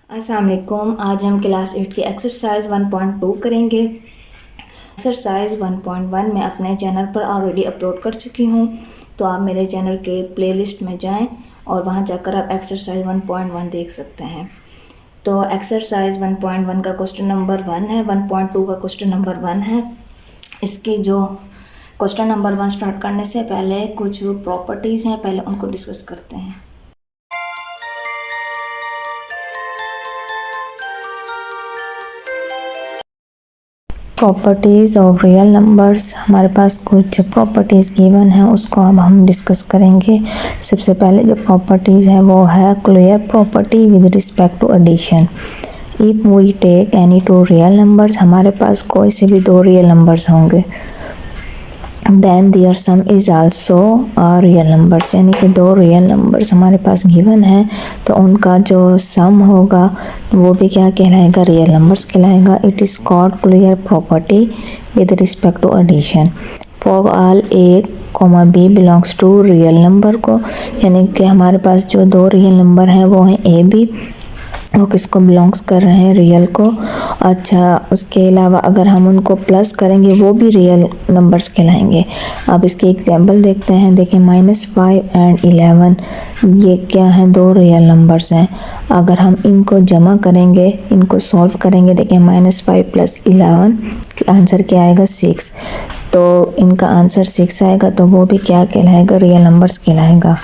अस्सलाम वालेकुम। आज हम क्लास 8 की एक्सरसाइज 1.2 करेंगे। एक्सरसाइज 1.1 मैं अपने चैनल पर ऑलरेडी अपलोड कर चुकी हूँ, तो आप मेरे चैनल के प्लेलिस्ट में जाएं और वहाँ जाकर आप एक्सरसाइज 1.1 देख सकते हैं। तो एक्सरसाइज 1.1 का क्वेश्चन नंबर 1 है, 1.2 का क्वेश्चन नंबर 1 है। इसके जो क्वेश्चन नंबर 1 स्टार्ट करने से पहले कुछ प्रॉपर्टीज़ हैं, पहले उनको डिस्कस करते हैं। प्रॉपर्टीज़ ऑफ रियल नंबर्स, हमारे पास कुछ प्रॉपर्टीज़ गिवन है, उसको अब हम डिस्कस करेंगे। सबसे पहले जो प्रॉपर्टीज़ है वो है clear property with respect to addition. If we take any two real numbers, हमारे पास कोई से भी दो रियल नंबर्स होंगे, then their sum is also real numbers, यानी कि दो रियल नंबर्स हमारे पास गिवन है तो उनका जो सम होगा वो भी क्या कहलाएगा, रियल नंबर्स कहलाएगा। It is called clear property with respect to addition for all a comma b belongs to real number को, यानी कि हमारे पास जो दो रियल नंबर हैं वो हैं ए बी, वो किसको बिलोंग्स कर रहे हैं, रियल को। अच्छा, उसके अलावा अगर हम उनको प्लस करेंगे वो भी रियल नंबर्स कहलाएंगे। अब इसके एग्जांपल देखते हैं। देखिए -5 एंड 11 ये क्या है, दो रियल नंबर्स हैं। अगर हम इनको जमा करेंगे, इनको सॉल्व करेंगे, देखिए -5 + 11 आंसर क्या आएगा, 6। तो इनका आंसर 6 आएगा, तो वो भी क्या कहलाएगा, रियल नंबर्स कहलाएगा।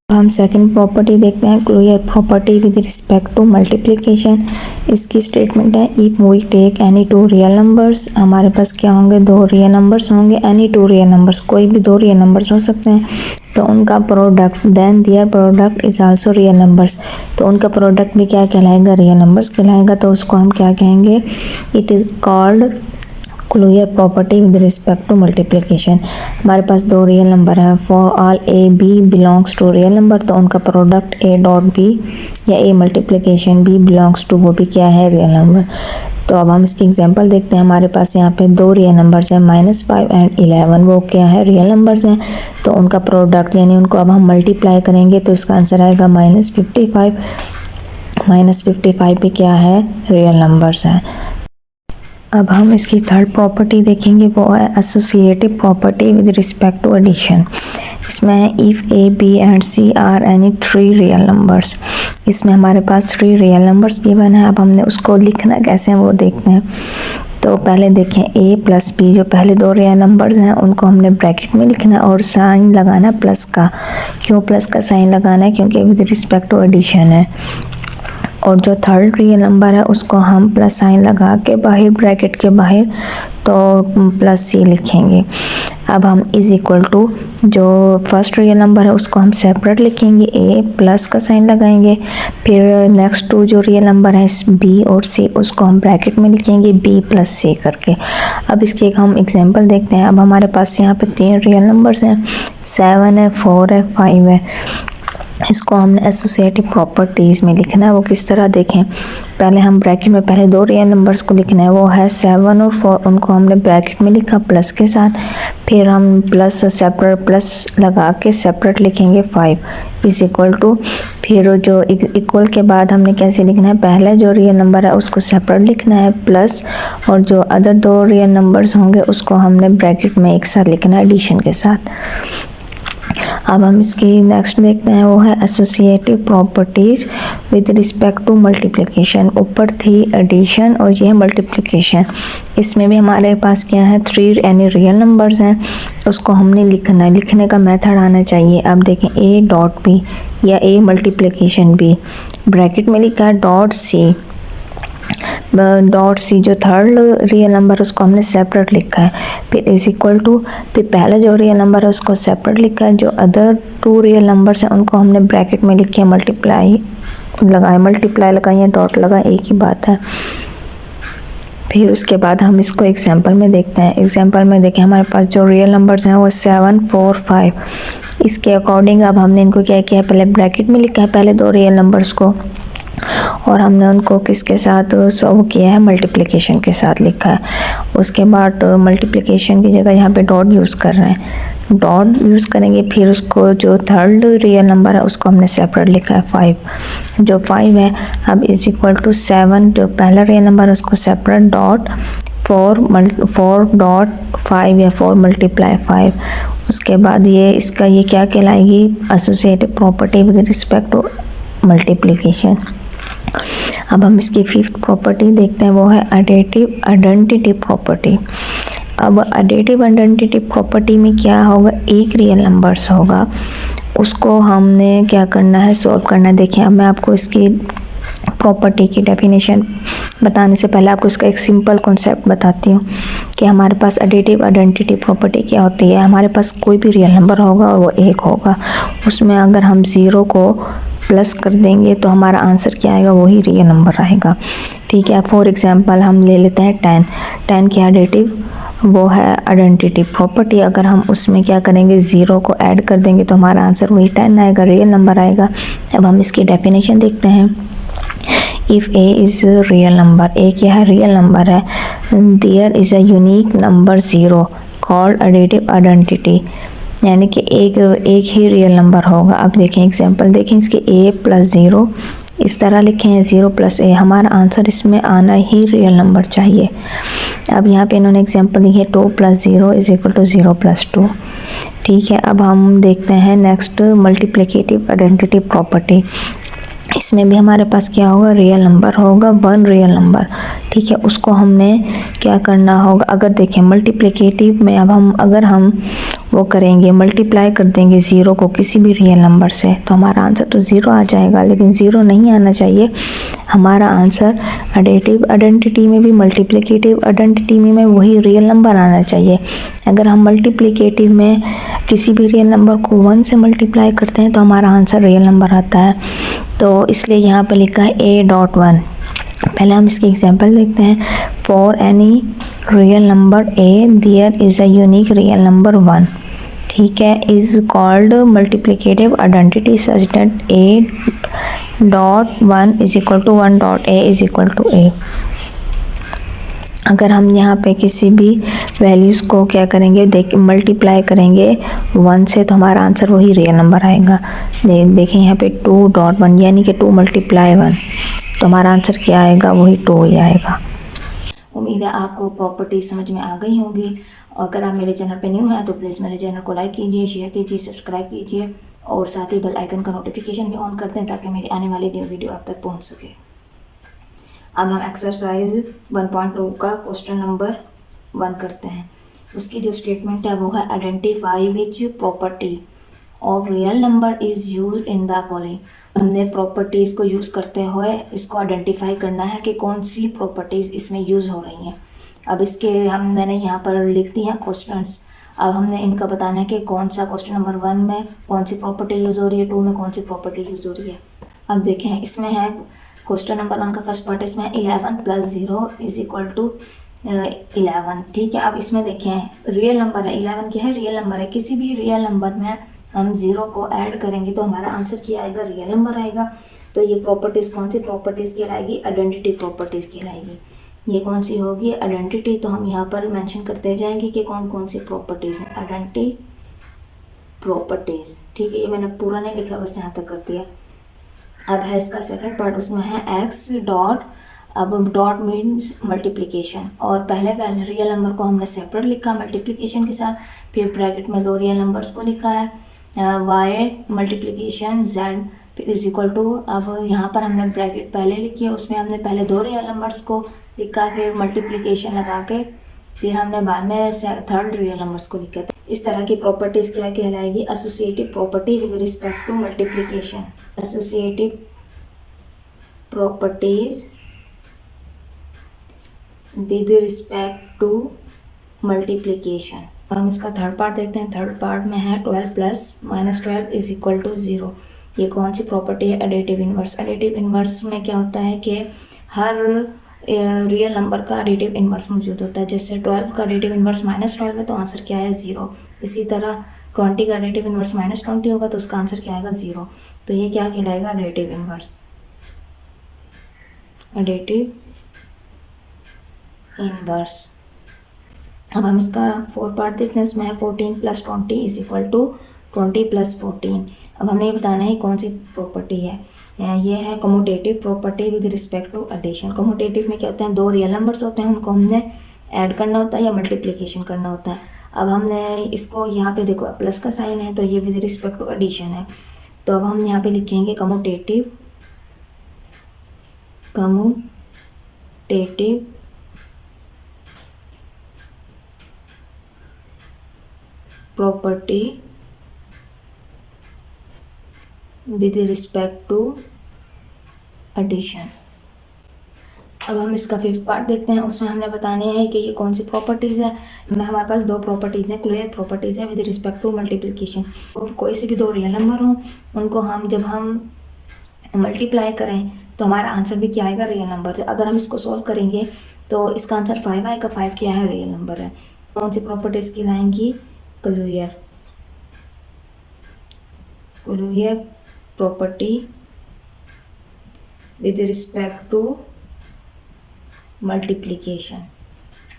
हम सेकंड प्रॉपर्टी देखते हैं, clear property with respect to multiplication. इसकी स्टेटमेंट है if we take any two real numbers, हमारे पास क्या होंगे, दो रियल नंबर्स होंगे। एनी टू रियल नंबर्स, कोई भी दो रियल नंबर्स हो सकते हैं, तो उनका product, then their product is also real numbers, तो उनका प्रोडक्ट भी क्या कहलाएगा, रियल नंबर्स कहलाएगा। तो उसको हम क्या कहेंगे, it is called clear property with respect to multiplication. हमारे पास दो रियल नंबर है, for all a b belongs to real number, तो उनका प्रोडक्ट ए डॉट बी या a multiplication b belongs to, वो भी क्या है, रियल नंबर। तो अब हम इसकी एग्जांपल देखते हैं। हमारे पास यहाँ पे दो रियल नंबर्स हैं, -5 एंड 11, वो क्या है, रियल नंबर्स हैं। तो उनका प्रोडक्ट, यानी उनको अब हम मल्टीप्लाई करेंगे तो इसका आंसर आएगा -55। -55 भी क्या है, रियल नंबर्स हैं। अब हम इसकी थर्ड प्रॉपर्टी देखेंगे, वो है associative property with respect to addition. इसमें है if a b and c are any 3 real numbers. इसमें हमारे पास 3 रियल नंबर्स गिवन है। अब हमने उसको लिखना कैसे हैं वो देखते हैं। तो पहले देखें a + b, जो पहले दो रियल नंबर्स हैं उनको हमने ब्रैकेट में लिखना है और साइन लगाना प्लस का। क्यों प्लस का साइन लगाना है, क्योंकि विद रिस्पेक्ट टू एडिशन है। और जो थर्ड रियल नंबर है उसको हम प्लस साइन लगा के बाहर, ब्रैकेट के बाहर, तो +c लिखेंगे। अब हम इज़ इक्वल टू, जो फर्स्ट रियल नंबर है उसको हम सेपरेट लिखेंगे, a प्लस का साइन लगाएंगे। फिर नेक्स्ट टू जो रियल नंबर है b और c, उसको हम ब्रैकेट में लिखेंगे b + c करके। अब इसके एक हम एग्जांपल देखते हैं। अब हमारे पास यहाँ पे 3 रियल नंबर्स हैं, 7 है, 4 है, 5 है। इसको हमने एसोसिएटिव प्रॉपर्टीज़ में लिखना है। वो किस तरह देखें, पहले हम ब्रैकेट में पहले दो रियल नंबर्स को लिखना है, वो है 7 और 4, उनको हमने ब्रैकेट में लिखा प्लस के साथ। फिर हम प्लस सेपरेट, प्लस लगा के सेपरेट लिखेंगे 5 इज़ इक्वल टू, फिर जो इक्वल के बाद हमने कैसे लिखना है, पहले जो रियल नंबर है उसको सेपरेट लिखना है प्लस, और जो अदर दो रियल नंबर्स होंगे उसको हमने ब्रैकेट में एक साथ लिखना है एडिशन के साथ। अब हम इसकी नेक्स्ट देखते हैं, वो है associative properties with respect to multiplication. ऊपर थी एडिशन और ये है मल्टीप्लिकेशन। इसमें भी हमारे पास क्या है, 3 यानी रियल नंबर्स हैं, उसको हमने लिखना है। लिखने का मेथड आना चाहिए। अब देखें a डॉट b या a मल्टीप्लिकेशन b, ब्रैकेट में लिखा है डॉट सी जो थर्ड रियल नंबर है उसको हमने सेपरेट लिखा है। फिर इज़ इक्वल टू, फिर पहले जो रियल नंबर है उसको सेपरेट लिखा है, जो अदर 2 रियल नंबर्स हैं उनको हमने ब्रैकेट में लिखे, मल्टीप्लाई लगाए, डॉट लगाए, एक ही बात है। फिर उसके बाद हम इसको एग्जांपल में देखते हैं। एग्जांपल में देखें, हमारे पास जो रियल नंबर्स हैं वो 7, 4, 5। इसके अकॉर्डिंग अब हमने इनको क्या किया है, पहले ब्रैकेट में लिखा है पहले दो रियल नंबर्स को, और हमने उनको किसके साथ सॉल्व किया है, मल्टीप्लिकेशन के साथ लिखा है। उसके बाद मल्टीप्लिकेशन की जगह यहाँ पे डॉट यूज़ कर रहे हैं, डॉट यूज़ करेंगे। फिर उसको जो थर्ड रियल नंबर है उसको हमने सेपरेट लिखा है 5, जो 5 है अब इज इक्वल टू 7, जो पहला रियल नंबर है उसको सेपरेट डॉट 4 डॉट 5 या 4 मल्टीप्लाई 5। उसके बाद ये क्या कहलाएगी, associative property with respect to multiplication. अब हम इसकी फिफ्थ प्रॉपर्टी देखते हैं, वो है एडिटिव आइडेंटिटी प्रॉपर्टी। अब एडिटिव आइडेंटिटी प्रॉपर्टी में क्या होगा, एक रियल नंबर्स होगा, उसको हमने क्या करना है, सॉल्व करना है। देखिए अब मैं आपको इसकी प्रॉपर्टी की डेफिनेशन बताने से पहले आपको इसका एक सिंपल कॉन्सेप्ट बताती हूँ कि हमारे पास एडिटिव आइडेंटिटी प्रॉपर्टी क्या होती है। हमारे पास कोई भी रियल नंबर होगा और वो एक होगा, उसमें अगर हम 0 को प्लस कर देंगे तो हमारा आंसर क्या आएगा, वही रियल नंबर आएगा। ठीक है, फॉर एग्जांपल हम ले लेते हैं 10 की एडिटिव वो है आइडेंटिटी प्रॉपर्टी। अगर हम उसमें क्या करेंगे, 0 को ऐड कर देंगे तो हमारा आंसर वही 10 आएगा, रियल नंबर आएगा। अब हम इसकी डेफिनेशन देखते हैं। If a is real number, a क्या है, रियल नंबर है, there is a unique number 0 called additive identity, यानी कि एक ही रियल नंबर होगा। अब देखें एग्जांपल देखें इसके a प्लस 0 इस तरह लिखे हैं, 0 प्लस a, हमारा आंसर इसमें आना ही रियल नंबर चाहिए। अब यहाँ पे इन्होंने एग्जांपल दी है 2 plus 0 is equal to 0 plus 2। ठीक है, अब हम देखते हैं नेक्स्ट मल्टीप्लिकेटिव आइडेंटिटी प्रॉपर्टी। इसमें भी हमारे पास क्या होगा, रियल नंबर होगा, 1 रियल नंबर। ठीक है, उसको हमने क्या करना होगा, अगर देखें मल्टीप्लिकेटिव में अब अगर हम वो करेंगे, मल्टीप्लाई कर देंगे 0 को किसी भी रियल नंबर से तो हमारा आंसर तो 0 आ जाएगा, लेकिन 0 नहीं आना चाहिए। हमारा आंसर एडिटिव आइडेंटिटी में भी मल्टीप्लिकेटिव आइडेंटिटी में वही रियल नंबर आना चाहिए। अगर हम मल्टीप्लिकेटिव में किसी भी रियल नंबर को 1 से मल्टीप्लाई करते हैं तो हमारा आंसर रियल नंबर आता है। तो इसलिए यहाँ पे लिखा है a.1। पहले हम इसकी एग्जांपल देखते हैं। For any real number a there is a unique real number 1, ठीक है, is called multiplicative identity such that a.1 is equal to 1 dot a is equal to a। अगर हम यहाँ पे किसी भी वैल्यूज़ को क्या करेंगे, मल्टीप्लाई करेंगे 1 से तो हमारा आंसर वही रियल नंबर आएगा। देखें यहाँ पे 2.1 यानी कि 2 मल्टीप्लाई 1, तो हमारा आंसर क्या आएगा, वही 2 ही आएगा। उम्मीद है आपको प्रॉपर्टी समझ में आ गई होगी। अगर आप मेरे चैनल पे न्यू हैं तो प्लीज़ मेरे चैनल को लाइक कीजिए, शेयर कीजिए, सब्सक्राइब कीजिए और साथ ही बेल आइकन का नोटिफिकेशन भी ऑन कर दें ताकि मेरी आने वाली न्यू वीडियो आप तक पहुँच सके। अब हम एक्सरसाइज 1.2 का क्वेश्चन नंबर 1 करते हैं। उसकी जो स्टेटमेंट है वो है identify which property of real number is use in the following. हमने प्रॉपर्टीज़ को यूज़ करते हुए इसको आइडेंटिफाई करना है कि कौन सी प्रॉपर्टीज़ इसमें यूज़ हो रही हैं। अब इसके मैंने यहाँ पर लिख दी हैं क्वेश्चंस। अब हमने इनका बताना है कि कौन सा क्वेश्चन नंबर 1 में कौन सी प्रॉपर्टी यूज़ हो रही है, 2 में कौन सी प्रॉपर्टी यूज़ हो रही है। अब देखें इसमें है क्वेश्चन नंबर 1 का फर्स्ट पार्ट, इसमें 11 प्लस 0 इज इक्वल टू 11। ठीक है, अब इसमें देखें रियल नंबर है, 11 क्या है, रियल नंबर है। किसी भी रियल नंबर में हम 0 को ऐड करेंगे तो हमारा आंसर क्या आएगा, रियल नंबर आएगा। तो ये प्रॉपर्टीज़ कौन सी प्रॉपर्टीज़ कहलाएगी, आइडेंटिटी प्रॉपर्टीज़ कहलाएगी। ये कौन सी होगी, आइडेंटिटी। तो हम यहाँ पर मेंशन करते जाएंगे कि कौन कौन सी प्रॉपर्टीज़ हैं, आइडेंटिटी प्रॉपर्टीज़। ठीक है, ये मैंने पूरा नहीं लिखा, बस यहाँ तक कर दिया। अब है इसका सेकंड पार्ट, उसमें है x डॉट। अब डॉट मीन्स मल्टीप्लिकेशन, और पहले रियल नंबर को हमने सेपरेट लिखा मल्टीप्लिकेशन के साथ, फिर ब्रैकेट में 2 रियल नंबर्स को लिखा है y मल्टीप्लिकेशन z फिर इज इक्वल टू। अब यहाँ पर हमने ब्रैकेट पहले लिखी है, उसमें हमने पहले 2 रियल नंबर्स को लिखा, फिर मल्टीप्लिकेशन लगा के फिर हमने बाद में थर्ड रियल नंबर्स को लिखा। तो इस तरह की प्रॉपर्टीज़ क्या कहलाएगी, associative property with respect to multiplication. Associative properties with respect to multiplication. हम इसका थर्ड पार्ट देखते हैं। थर्ड पार्ट में है 12 प्लस -12 इज इक्वल टू 0। ये कौन सी प्रॉपर्टी है, एडिटिव इनवर्स। एडिटिव इनवर्स में क्या होता है कि हर रियल नंबर का एडिटिव इनवर्स मौजूद होता है। जैसे 12 का एडिटिव इनवर्स -12 है तो आंसर क्या है, 0। इसी तरह 20 का एडिटिव इनवर्स -20 होगा तो उसका आंसर क्या आएगा, 0। तो ये क्या कहलाएगा, एडिटिव इनवर्स। Additive inverse. अब हम इसका 4 पार्ट देखते हैं। उसमें है 14 + 20 = 20 + 14। अब हमने ये बताना है कौन सी प्रॉपर्टी है। ये है commutative property with respect to addition. Commutative में क्या होता है, दो रियल नंबर्स होते हैं, उनको हमने ऐड करना होता है या मल्टीप्लिकेशन करना होता है। अब हमने इसको यहाँ पे देखो प्लस का साइन है तो ये विद रिस्पेक्ट टू एडिशन है। तो अब हम यहाँ पे लिखेंगे commutative property with respect to addition. अब हम इसका 5th पार्ट देखते हैं। उसमें हमने बताने हैं कि ये कौन सी प्रॉपर्टीज़ है। हमारे पास दो प्रॉपर्टीज़ हैं, क्लियर प्रॉपर्टीज़ है विद रिस्पेक्ट टू मल्टीप्लिकेशन। कोई से भी दो रियल नंबर हो, उनको हम जब हम मल्टीप्लाई करें तो हमारा आंसर भी क्या आएगा, रियल नंबर है। अगर हम इसको सॉल्व करेंगे तो इसका आंसर 5 आएगा। 5 क्या है, रियल नंबर है। कौन सी प्रॉपर्टीज़ कहलाएंगी, clear property with respect to multiplication.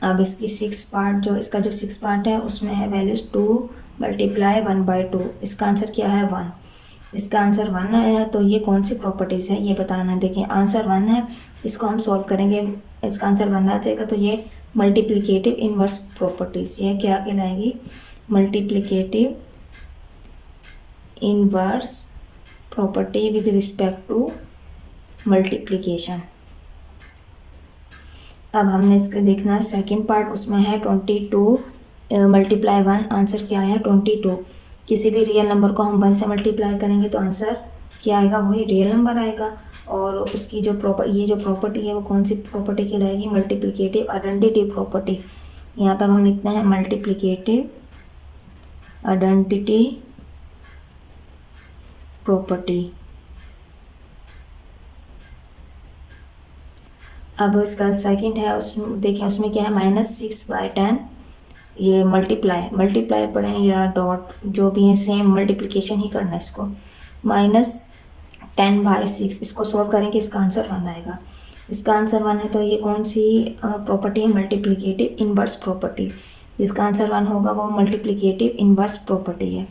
अब इसकी 6 पार्ट इसका जो 6 पार्ट है उसमें है वैल्यूज 2 × 1/2। इसका आंसर क्या है, 1। इसका आंसर 1 आया। तो ये कौन सी प्रॉपर्टीज़ है ये बताना है। देखिए आंसर 1 है, इसको हम सॉल्व करेंगे, इसका आंसर 1 आ जाएगा। तो ये मल्टीप्लिकेटिव इनवर्स प्रॉपर्टीज़, ये क्या कहलाएगी, multiplicative inverse property with respect to multiplication. अब हमने इसका देखना है सेकंड पार्ट। उसमें है 22 × 1। आंसर क्या है, 22। किसी भी रियल नंबर को हम 1 से मल्टीप्लाई करेंगे तो आंसर क्या आएगा, वही रियल नंबर आएगा। और उसकी जो ये जो प्रॉपर्टी है वो कौन सी प्रॉपर्टी कहलाएगी, मल्टीप्लिकेटिव आइडेंटिटी प्रॉपर्टी। यहाँ पर हम लिखते हैं मल्टीप्लिकेटिव आइडेंटिटी प्रॉपर्टी। अब इसका सेकंड है, उसमें देखिए उसमें क्या है, -6/10। ये मल्टीप्लाई पढ़ें या डॉट जो भी है सेम मल्टीप्लिकेशन ही करना है इसको। -10/6 इसको सॉल्व करेंगे, इसका आंसर 1 आएगा। इसका आंसर 1 है तो ये कौन सी प्रॉपर्टी है, मल्टीप्लिकेटिव इनवर्स प्रॉपर्टी। जिसका आंसर 1 होगा वो मल्टीप्लिकेटिव इनवर्स प्रॉपर्टी है।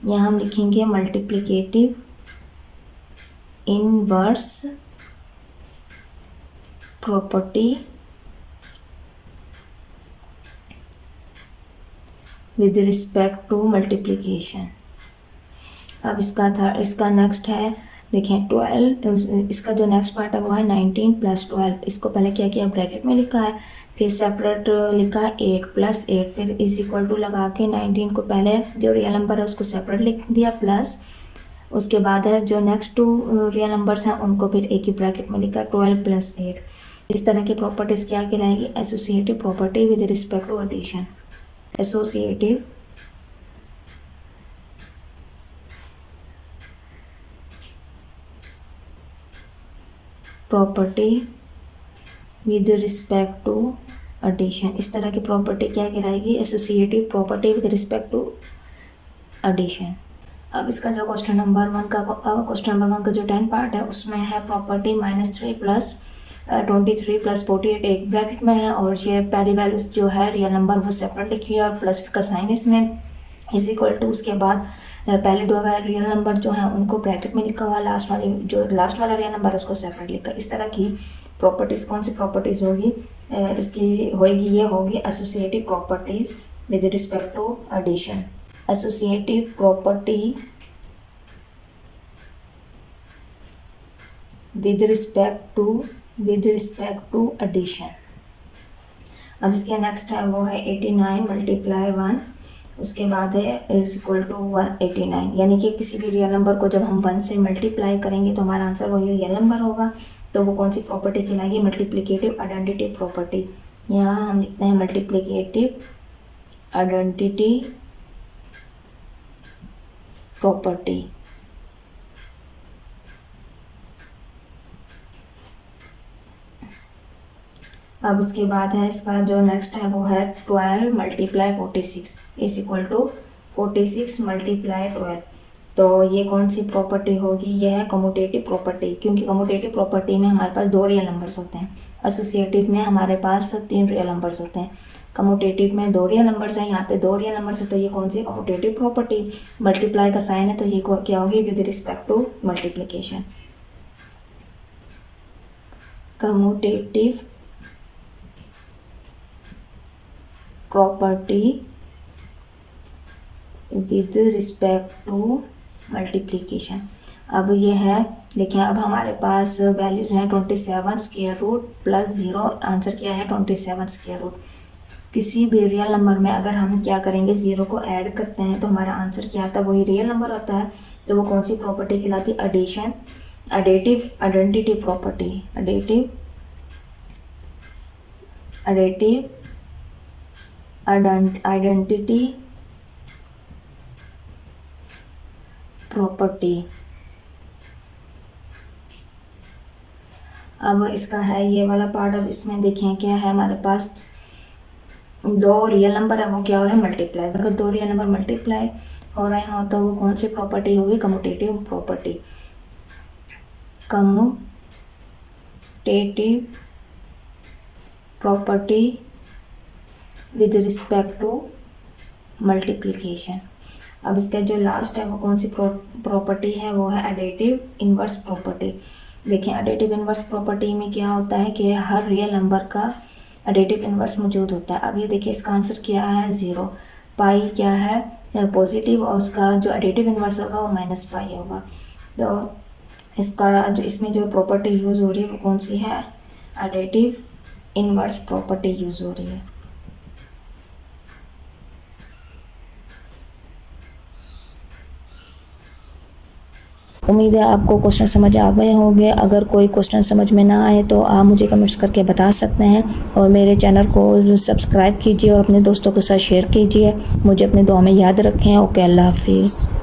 यहाँ हम लिखेंगे multiplicative inverse property with respect to multiplication. अब इसका नेक्स्ट है, देखें 12। इसका जो नेक्स्ट पार्ट है वो है 19 + 12। इसको पहले क्या किया, ब्रैकेट में लिखा है, फिर सेपरेट लिखा है 8 + 8, फिर = लगा के 19 को पहले जो रियल नंबर है उसको सेपरेट लिख दिया, प्लस उसके बाद है जो नेक्स्ट 2 रियल नंबर्स हैं उनको फिर एक ही ब्रैकेट में लिखा 12 + 8। इस तरह की प्रॉपर्टीज़ क्या कहलाएगी, associative property with respect to addition. Associative property with respect to addition. इस तरह की प्रॉपर्टी क्या कहलाएगी, associative property with respect to addition. अब इसका जो क्वेश्चन नंबर 1 का जो 10 पार्ट है उसमें है प्रॉपर्टी -3 + 23 + 48 एक ब्रैकेट में है, और ये पहली वैल्यूज जो है रियल नंबर वो सेपरेट लिखी है और प्लस का साइन इसमें = उसके बाद पहले 2 रियल नंबर जो हैं उनको ब्रैकेट में लिखा हुआ, लास्ट वाला रियल नंबर उसको सेपरेट लिखा। इस तरह की प्रॉपर्टीज़ कौन सी प्रॉपर्टीज़ होगी, इसकी होगी associative properties with respect to addition. Associative properties with respect to addition. अब इसके नेक्स्ट है वो है 89 × 1। उसके बाद है = 189, यानी कि किसी भी रियल नंबर को जब हम 1 से मल्टीप्लाई करेंगे तो हमारा आंसर वही रियल नंबर होगा। तो वो कौन सी प्रॉपर्टी कहलाएगी, मल्टीप्लिकेटिव आइडेंटिटी प्रॉपर्टी। यहाँ हम लिखते हैं मल्टीप्लिकेटिव आइडेंटिटी प्रॉपर्टी। अब उसके बाद है इसका जो नेक्स्ट है वो है 12 × 46 = 46 × 12। तो ये कौन सी प्रॉपर्टी होगी, ये है कम्यूटेटिव प्रॉपर्टी, क्योंकि कम्यूटेटिव प्रॉपर्टी में हमारे पास 2 रियल नंबर्स होते हैं, एसोसिएटिव में हमारे पास 3 रियल नंबर्स होते हैं। कम्यूटेटिव में 2 रियल नंबर्स हैं, यहाँ पे 2 रियल नंबर्स है, तो ये कौन सी कम्यूटेटिव प्रॉपर्टी, मल्टीप्लाई का साइन है, तो ये क्या होगी, with respect to multiplication. Commutative property with respect to multiplication. अब ये है, देखिए अब हमारे पास वैल्यूज हैं 27 स्क्वायर रूट प्लस 0, आंसर क्या है 27 स्क्वायर रूट। किसी भी रियल नंबर में अगर हम क्या करेंगे, 0 को ऐड करते हैं तो हमारा आंसर क्या आता है, वही रियल नंबर होता है। तो वो कौन सी प्रॉपर्टी कहलाती है, addition, additive identity property, additive identity property. अब इसका है ये वाला पार्ट। अब इसमें देखें क्या है, हमारे पास 2 रियल नंबर है, वो क्या हो रहा है, मल्टीप्लाई। अगर 2 रियल नंबर मल्टीप्लाई हो रहे हो तो वो कौन सी प्रॉपर्टी होगी, commutative property. Commutative property with respect to multiplication. अब इसका जो लास्ट है वो कौन सी प्रॉपर्टी है, वो है एडिटिव इनवर्स प्रॉपर्टी। देखिए एडिटिव इनवर्स प्रॉपर्टी में क्या होता है कि हर रियल नंबर का एडिटिव इनवर्स मौजूद होता है। अब ये देखिए इसका आंसर क्या है, 0, पाई क्या है पॉजिटिव, और उसका जो एडिटिव इनवर्स होगा वो -पाई होगा। तो इसका जो इसमें जो प्रॉपर्टी यूज़ हो रही है वो कौन सी है, एडिटिव इनवर्स प्रॉपर्टी यूज़ हो रही है। उम्मीद है आपको क्वेश्चन समझ आ गए होंगे। अगर कोई क्वेश्चन समझ में ना आए तो आप मुझे कमेंट्स करके बता सकते हैं, और मेरे चैनल को सब्सक्राइब कीजिए और अपने दोस्तों के साथ शेयर कीजिए। मुझे अपने दुआ में याद रखें। ओके, अल्लाह हाफिज़।